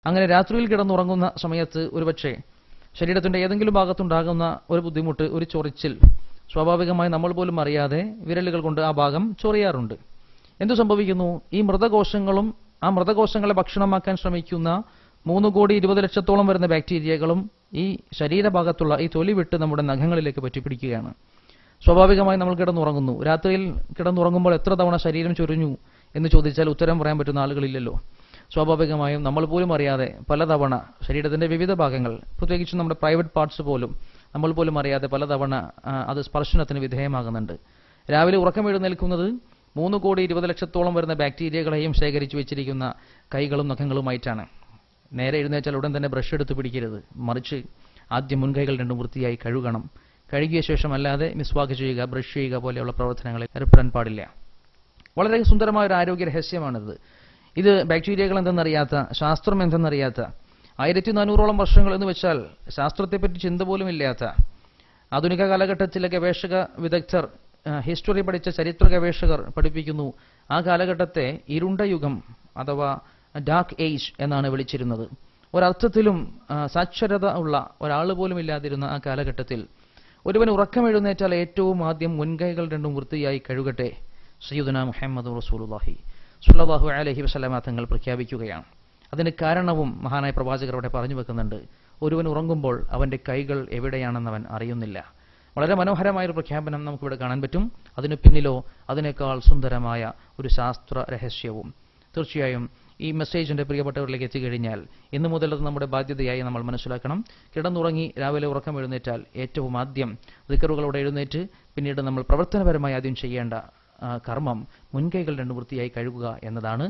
അങ്ങനെ രാത്രിയിൽ കിടന്നുറങ്ങുന്ന സമയത്ത് ഒരുപക്ഷെ ശരീരത്തിന്റെ ഏതെങ്കിലും ഭാഗത്തുണ്ടാകുന്ന ഒരു ബുദ്ധിമുട്ട്, ഒരു ചൊറിച്ചിൽ സ്വാഭാവികമായി നമ്മൾ പോലും അറിയാതെ വിരലുകൾ കൊണ്ട് ആ ഭാഗം ചൊറിയാറുണ്ട്. എന്തു സംഭവിക്കുന്നു? ഈ മൃതകോശങ്ങളും ആ മൃതകോശങ്ങളെ ഭക്ഷണമാക്കാൻ ശ്രമിക്കുന്ന 3,20,00,000 വരുന്ന ബാക്ടീരിയകളും ഈ ശരീരഭാഗത്തുള്ള ഈ തൊലി വിട്ട് നമ്മുടെ നഖങ്ങളിലേക്ക് പറ്റിപ്പിടിക്കുകയാണ്. സ്വാഭാവികമായി നമ്മൾ കിടന്നുറങ്ങുന്നു. രാത്രിയിൽ കിടന്നുറങ്ങുമ്പോൾ എത്ര തവണ ശരീരം ചൊരിഞ്ഞു എന്ന് ചോദിച്ചാൽ ഉത്തരം പറയാൻ പറ്റുന്ന ആളുകളില്ലല്ലോ. സ്വാഭാവികമായും നമ്മൾ പോലും അറിയാതെ പലതവണ ശരീരത്തിന്റെ വിവിധ ഭാഗങ്ങൾ, പ്രത്യേകിച്ച് നമ്മുടെ പ്രൈവറ്റ് പാർട്സ് പോലും നമ്മൾ പോലും അറിയാതെ പലതവണ അത് സ്പർശനത്തിന് വിധേയമാകുന്നുണ്ട്. രാവിലെ ഉറക്കം എഴുന്നേൽക്കുന്നത് 3,20,00,000 വരുന്ന ബാക്ടീരിയകളെയും ശേഖരിച്ചു വെച്ചിരിക്കുന്ന കൈകളും നഖങ്ങളുമായിട്ടാണ്. നേരെ എഴുന്നേറ്റാൽ ഉടൻ തന്നെ ബ്രഷ് എടുത്ത് പിടിക്കരുത്, മറിച്ച് ആദ്യം മുൻകൈകൾ രണ്ടും വൃത്തിയായി കഴുകണം. കഴുകിയ ശേഷം അല്ലാതെ മിസ്വാക്ക് ചെയ്യുക, ബ്രഷ് ചെയ്യുക പോലെയുള്ള പ്രവർത്തനങ്ങളിൽ ഏർപ്പെടാൻ പാടില്ല. വളരെ സുന്ദരമായ ഒരു ആരോഗ്യ രഹസ്യമാണിത്. ഇത് ബാക്ടീരിയകൾ എന്തെന്നറിയാത്ത, ശാസ്ത്രം എന്തെന്നറിയാത്ത, 1400ഓളം വർഷങ്ങൾ എന്ന് വെച്ചാൽ ശാസ്ത്രത്തെപ്പറ്റി ചിന്ത പോലും ഇല്ലാത്ത ആധുനിക കാലഘട്ടത്തിലെ ഗവേഷക വിദഗ്ധർ, ഹിസ്റ്ററി പഠിച്ച ചരിത്ര ഗവേഷകർ പഠിപ്പിക്കുന്നു, ആ കാലഘട്ടത്തെ ഇരുണ്ട യുഗം അഥവാ ഡാർക്ക് ഏജ് എന്നാണ് വിളിച്ചിരുന്നത്. ഒരർത്ഥത്തിലും സാക്ഷരത ഉള്ള ഒരാൾ പോലും ഇല്ലാതിരുന്ന ആ കാലഘട്ടത്തിൽ ഒരുവൻ ഉറക്കം എഴുന്നേറ്റാൽ ഏറ്റവും ആദ്യം മുൻകൈകൾ രണ്ടും വൃത്തിയായി കഴുകട്ടെ സയ്യിദുനാ മുഹമ്മദ് റസൂലുള്ളാഹി സ്വല്ലല്ലാഹു അലൈഹി വസല്ലമ തങ്ങൾ പ്രഖ്യാപിക്കുകയാണ്. അതിന് കാരണവും മഹാനായ പ്രവാചകർ അവിടെ പറഞ്ഞു വെക്കുന്നുണ്ട്. ഒരുവൻ ഉറങ്ങുമ്പോൾ അവന്റെ കൈകൾ എവിടെയാണെന്ന് അവൻ അറിയുന്നില്ല. വളരെ മനോഹരമായൊരു പ്രഖ്യാപനം നമുക്കിവിടെ കാണാൻ പറ്റും. അതിനു പിന്നിലോ അതിനേക്കാൾ സുന്ദരമായ ഒരു ശാസ്ത്ര രഹസ്യവും. തീർച്ചയായും ഈ മെസ്സേജ് എൻ്റെ പ്രിയപ്പെട്ടവരിലേക്ക് എത്തിക്കഴിഞ്ഞാൽ ഇന്നു മുതൽ അത് നമ്മുടെ ബാധ്യതയായി നമ്മൾ മനസ്സിലാക്കണം. കിടന്നുറങ്ങി രാവിലെ ഉറക്കം എഴുന്നേറ്റാൽ ഏറ്റവും ആദ്യം ദിക്റുകളോടെ എഴുന്നേറ്റ് പിന്നീട് നമ്മൾ പ്രവർത്തനപരമായി ആദ്യം ചെയ്യേണ്ട കർമ്മം മുൻകൈകൾ രണ്ടും വൃത്തിയായി കഴുകുക എന്നതാണ്.